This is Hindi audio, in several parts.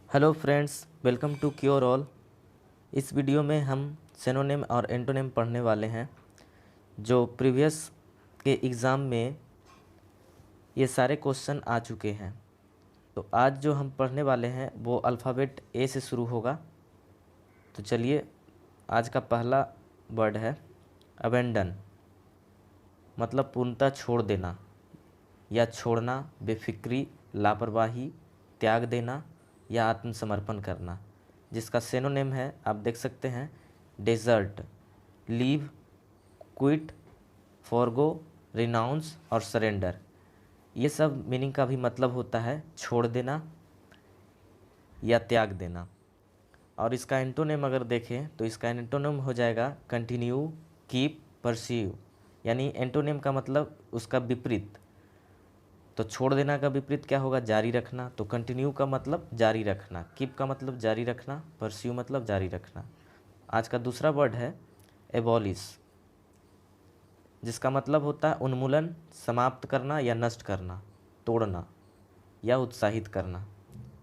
Hello friends, welcome to cure all. इस वीडियो में हम सिनोनिम और एंटोनिम पढ़ने वाले हैं। जो प्रीवियस के एग्ज़ाम में ये सारे क्वेश्चन आ चुके हैं। तो आज जो हम पढ़ने वाले हैं वो अल्फ़ाबेट ए से शुरू होगा। तो चलिए, आज का पहला वर्ड है अबेंडन। मतलब पूर्णतः छोड़ देना या छोड़ना, बेफिक्री, लापरवाही, त्याग देना या आत्मसमर्पण करना, जिसका सिनोनिम है, आप देख सकते हैं, desert, leave, quit, forgo, renounce और सरेंडर। ये सब मीनिंग का भी मतलब होता है छोड़ देना या त्याग देना। और इसका एंटोनिम अगर देखें तो इसका एंटोनिम हो जाएगा कंटिन्यू, कीप, परस्यू। यानी एंटोनिम का मतलब उसका विपरीत। तो छोड़ देना का विपरीत क्या होगा? जारी रखना। तो कंटिन्यू का मतलब जारी रखना, कीप का मतलब जारी रखना, परस्यू मतलब जारी रखना। आज का दूसरा वर्ड है एबॉलिश, जिसका मतलब होता है उन्मूलन, समाप्त करना या नष्ट करना, तोड़ना या उत्साहित करना,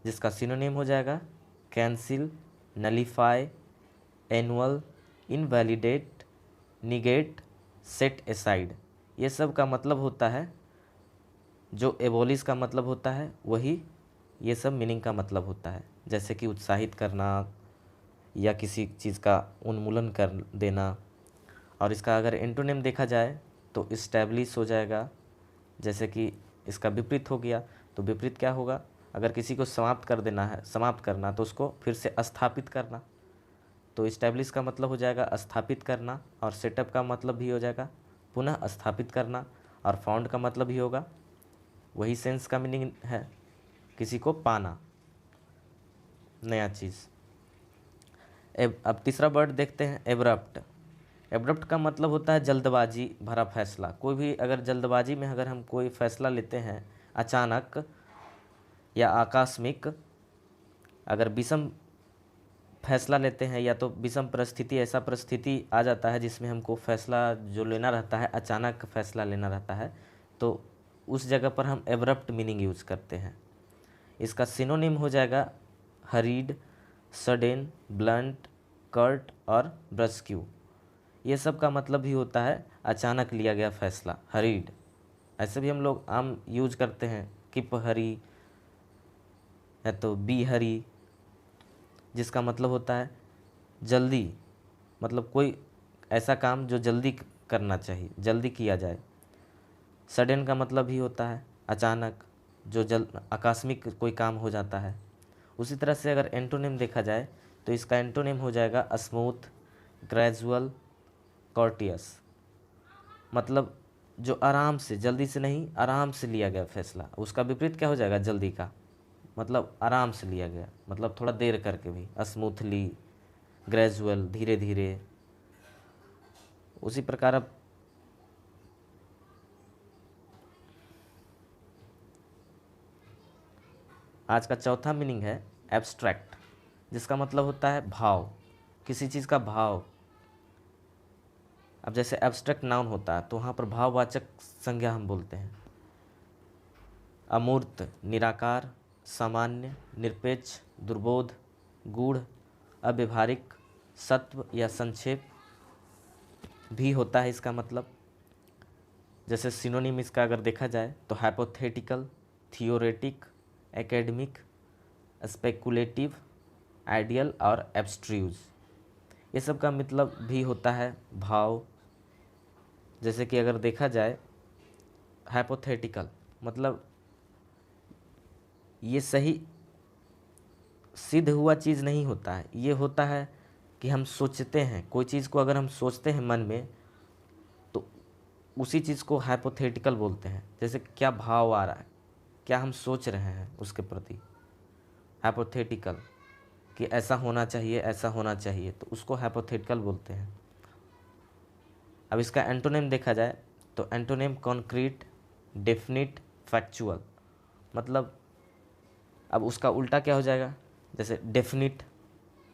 जिसका सिनोनिम हो जाएगा cancel, nullify, annual, invalidate, negate, set aside. ये सब का मतलब होता है, जो एबॉलिश का मतलब होता है वही ये सब मीनिंग का मतलब होता है। जैसे कि उत्साहित करना या किसी चीज़ का उन्मूलन कर देना। और इसका अगर एंटोनिम देखा जाए तो इस्टेब्लिश हो जाएगा। जैसे कि इसका विपरीत हो गया, तो विपरीत क्या होगा? अगर किसी को समाप्त कर देना है, समाप्त करना, तो उसको फिर से स्थापित करना। तो इस्टेब्लिश का मतलब हो जाएगा स्थापित करना, और सेटअप का मतलब भी हो जाएगा पुनः स्थापित करना, और फाउंड का मतलब भी होगा, वही सेंस का मीनिंग है, किसी को पाना, नया चीज़। अब तीसरा वर्ड देखते हैं एब्रप्ट। एब्रप्ट का मतलब होता है जल्दबाजी भरा फैसला। कोई भी अगर जल्दबाजी में अगर हम कोई फैसला लेते हैं, अचानक या आकस्मिक, अगर विषम फैसला लेते हैं, या तो विषम परिस्थिति, ऐसा परिस्थिति आ जाता है जिसमें हमको फैसला जो लेना रहता है, अचानक फैसला लेना रहता है, तो उस जगह पर हम एब्रप्ट मीनिंग यूज़ करते हैं। इसका सिनोनिम हो जाएगा हरीड, सडन, ब्लंट, कर्ट और ब्रस्क्यू। ये सब का मतलब भी होता है अचानक लिया गया फैसला, हरीड। ऐसे भी हम लोग आम यूज करते हैं, किप हरी या तो बी हरी, जिसका मतलब होता है जल्दी, मतलब कोई ऐसा काम जो जल्दी करना चाहिए, जल्दी किया जाए। सडन का मतलब भी होता है अचानक, जो आकस्मिक कोई काम हो जाता है। उसी तरह से अगर एंटोनिम देखा जाए तो इसका एंटोनिम हो जाएगा स्मूथ, ग्रेजुअल, कॉर्टियस। मतलब जो आराम से, जल्दी से नहीं, आराम से लिया गया फैसला। उसका विपरीत क्या हो जाएगा? जल्दी का मतलब आराम से लिया गया, मतलब थोड़ा देर करके भी, स्मूथली, ग्रेजुअल, धीरे धीरे। उसी प्रकार अब आज का चौथा मीनिंग है एब्स्ट्रैक्ट, जिसका मतलब होता है भाव, किसी चीज़ का भाव। अब जैसे एब्स्ट्रैक्ट नाउन होता है तो वहाँ पर भाववाचक संज्ञा हम बोलते हैं। अमूर्त, निराकार, सामान्य, निरपेक्ष, दुर्बोध, गूढ़, अव्यवहारिक, सत्व या संक्षेप भी होता है इसका मतलब। जैसे सिनोनिम इसका अगर देखा जाए तो हाइपोथेटिकल, थियोरेटिक, एकेडमिक, स्पेकुलेटिव, आइडियल और एब्स्ट्रूज। ये सब का मतलब भी होता है भाव। जैसे कि अगर देखा जाए हाइपोथेटिकल मतलब ये सही सिद्ध हुआ चीज़ नहीं होता है, ये होता है कि हम सोचते हैं कोई चीज़ को, अगर हम सोचते हैं मन में तो उसी चीज़ को हाइपोथेटिकल बोलते हैं। जैसे क्या भाव आ रहा है, क्या हम सोच रहे हैं उसके प्रति, हाइपोथेटिकल, कि ऐसा होना चाहिए, ऐसा होना चाहिए, तो उसको हाइपोथेटिकल बोलते हैं। अब इसका एंटोनिम देखा जाए तो एंटोनिम कॉन्क्रीट, डेफिनिट, फैक्चुअल। मतलब अब उसका उल्टा क्या हो जाएगा? जैसे डेफिनिट,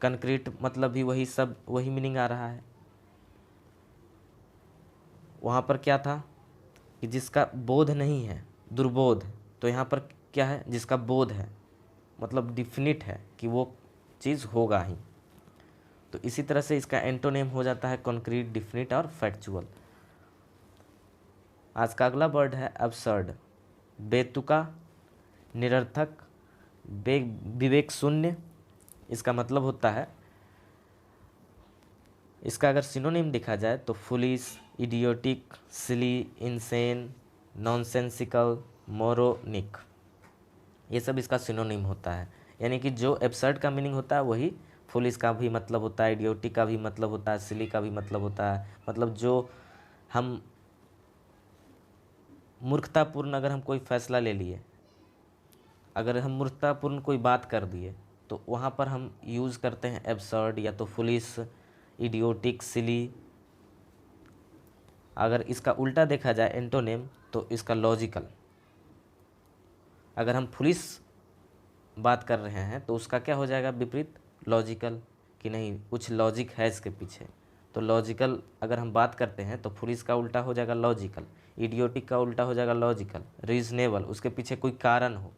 कंक्रीट, मतलब भी वही सब, वही मीनिंग आ रहा है। वहाँ पर क्या था कि कि जिसका बोध नहीं है, दुर्बोध। तो यहाँ पर क्या है, जिसका बोध है, मतलब डिफिनिट है कि वो चीज़ होगा ही। तो इसी तरह से इसका एंटोनेम हो जाता है कॉन्क्रीट, डिफिनिट और फैक्चुअल। आज का अगला वर्ड है अबसर्ड। बेतुका, निरर्थक, विवेक शून्य। इसका मतलब होता है, इसका अगर सिनोनिम देखा जाए तो फुलिश, इडियोटिक, सिली, इनसेन, नॉनसेंसिकल, मोरोनिक, ये सब इसका सिनोनिम होता है। यानी कि जो एब्सर्ड का मीनिंग होता है वही फुलिश का भी मतलब होता है, इडियोटिक का भी मतलब होता है, सिली का भी मतलब होता है। मतलब जो हम मूर्खतापूर्ण अगर हम कोई फैसला ले लिए, अगर हम मूर्खतापूर्ण कोई बात कर दिए, तो वहाँ पर हम यूज़ करते हैं एब्सर्ड या तो फुलिश, इडियोटिक, सिली। अगर इसका उल्टा देखा जाए एंटोनेम, तो इसका लॉजिकल। अगर हम फुलिश बात कर रहे हैं तो उसका क्या हो जाएगा विपरीत, लॉजिकल, कि नहीं कुछ लॉजिक है इसके पीछे। तो लॉजिकल अगर हम बात करते हैं तो फुलिश का उल्टा हो जाएगा लॉजिकल, इडियोटिक का उल्टा हो जाएगा लॉजिकल, रीजनेबल उसके पीछे कोई कारण हो,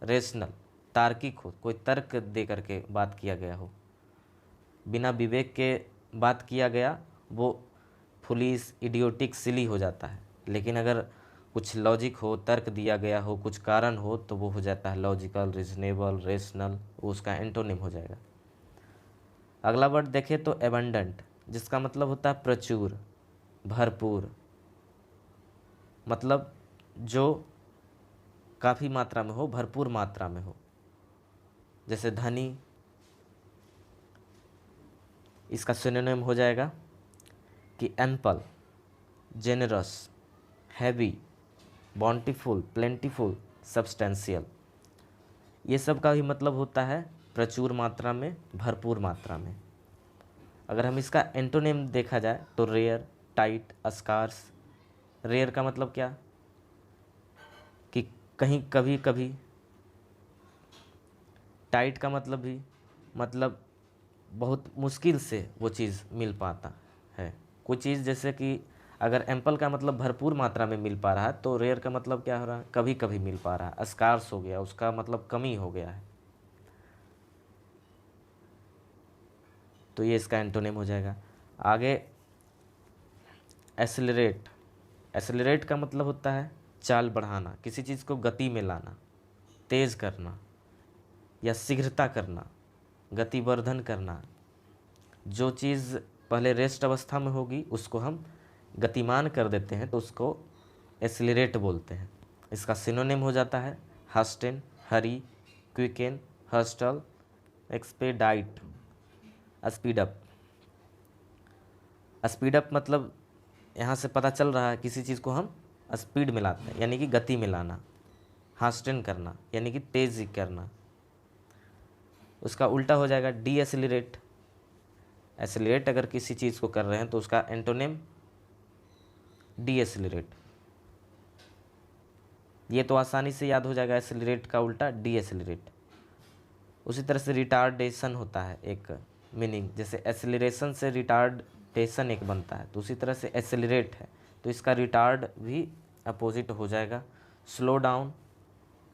रेशनल तार्किक हो, कोई तर्क दे करके बात किया गया हो, बिना विवेक के बात किया गया, वो फुलिश, इडियोटिक, सिली हो जाता है। लेकिन अगर कुछ लॉजिक हो, तर्क दिया गया हो, कुछ कारण हो, तो वो हो जाता है लॉजिकल, रीजनेबल, रेशनल, वो उसका एंटोनिम हो जाएगा। अगला वर्ड देखें तो एबंडेंट, जिसका मतलब होता है प्रचुर, भरपूर। मतलब जो काफ़ी मात्रा में हो, भरपूर मात्रा में हो। जैसे धनी, इसका सिनोनिम हो जाएगा कि ample, generous, heavy, bountiful, plentiful, substantial. ये सब का भी मतलब होता है प्रचुर मात्रा में, भरपूर मात्रा में। अगर हम इसका एंटोनिम देखा जाए तो रेयर, टाइट, स्कार्स। रेयर का मतलब क्या, कि कहीं कभी कभी। टाइट का मतलब भी, मतलब बहुत मुश्किल से वो चीज़ मिल पाता है। कोई चीज़ जैसे कि अगर एम्पल का मतलब भरपूर मात्रा में मिल पा रहा है, तो रेयर का मतलब क्या हो रहा है, कभी कभी मिल पा रहा है। स्कार्स हो गया, उसका मतलब कमी हो गया है। तो ये इसका एंटोनिम हो जाएगा। आगे एसिलरेट। एसिलरेट का मतलब होता है चाल बढ़ाना, किसी चीज़ को गति में लाना, तेज़ करना या शीघ्रता करना, गतिवर्धन करना। जो चीज़ पहले रेस्ट अवस्था में होगी उसको हम गतिमान कर देते हैं, तो उसको एसिलरेट बोलते हैं। इसका सिनोनिम हो जाता है हास्टेन, हरी, क्विकेन, हस्टल, एक्सपेडाइट, स्पीडअप। स्पीडअप मतलब यहाँ से पता चल रहा है किसी चीज़ को हम स्पीड में लाते हैं, यानी कि गति में लाना। हास्टेन करना यानी कि तेज़ करना। उसका उल्टा हो जाएगा डी एसिलरेट। एसिलरेट अगर किसी चीज़ को कर रहे हैं तो उसका एंटोनिम डी एसिलरेट। ये तो आसानी से याद हो जाएगा, एसिलरेट का उल्टा डी एसिलरेट। उसी तरह से रिटार्डेशन होता है एक मीनिंग, जैसे एसिलरेशन से रिटार्डेशन एक बनता है, तो उसी तरह से एसिलरेट है तो इसका रिटार्ड भी अपोजिट हो जाएगा। स्लो डाउन,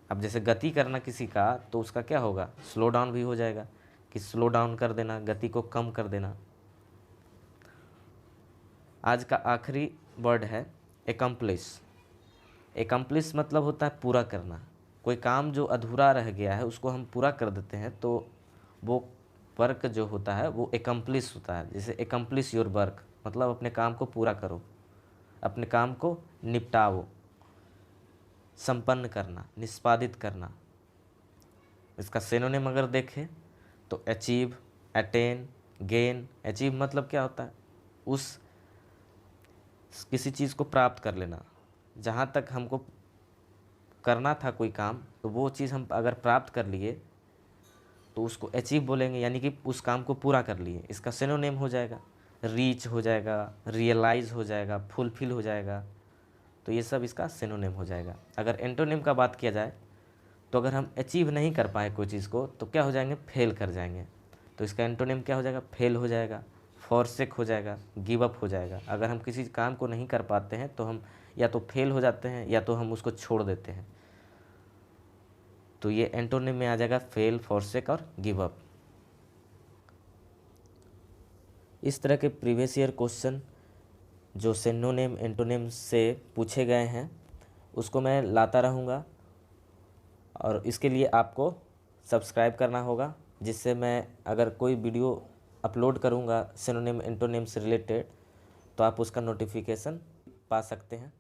अब जैसे गति करना किसी का, तो उसका क्या होगा, स्लो डाउन भी हो जाएगा, कि स्लो डाउन कर देना, गति को कम कर देना। आज का आखिरी वर्ड है एकम्प्लिश। एकम्प्लिश मतलब होता है पूरा करना। कोई काम जो अधूरा रह गया है उसको हम पूरा कर देते हैं, तो वो वर्क जो होता है वो एकम्प्लिश होता है। जैसे एकम्प्लिश योर वर्क मतलब अपने काम को पूरा करो, अपने काम को निपटाओ, संपन्न करना, निष्पादित करना। इसका सिनोनिम अगर देखें तो अचीव, अटेन, गेन। अचीव मतलब क्या होता है, उस किसी चीज़ को प्राप्त कर लेना। जहाँ तक हमको करना था कोई काम, तो वो चीज़ हम अगर प्राप्त कर लिए तो उसको अचीव बोलेंगे, यानी कि उस काम को पूरा कर लिए। इसका सिनोनिम हो जाएगा रीच हो जाएगा, रियलाइज़ हो जाएगा, फुलफिल हो जाएगा। तो ये सब इसका सिनोनिम हो जाएगा। अगर एंटोनिम का बात किया जाए तो अगर हम अचीव नहीं कर पाए कोई चीज़ को तो क्या हो जाएंगे, फेल कर जाएंगे। तो इसका एंटोनिम क्या हो जाएगा, फेल हो जाएगा, फॉरसेक हो जाएगा, गिव अप हो जाएगा। अगर हम किसी काम को नहीं कर पाते हैं तो हम या तो फेल हो जाते हैं या तो हम उसको छोड़ देते हैं। तो ये एंटोनिम में आ जाएगा फेल, फॉरसेक और गिव अप। इस तरह के प्रीवियस ईयर क्वेश्चन जो सिनोनिम एंटोनिम से पूछे गए हैं उसको मैं लाता रहूँगा, और इसके लिए आपको सब्सक्राइब करना होगा, जिससे मैं अगर कोई वीडियो अपलोड करूँगा सिनोनिम एंटोनिम से रिलेटेड तो आप उसका नोटिफिकेशन पा सकते हैं।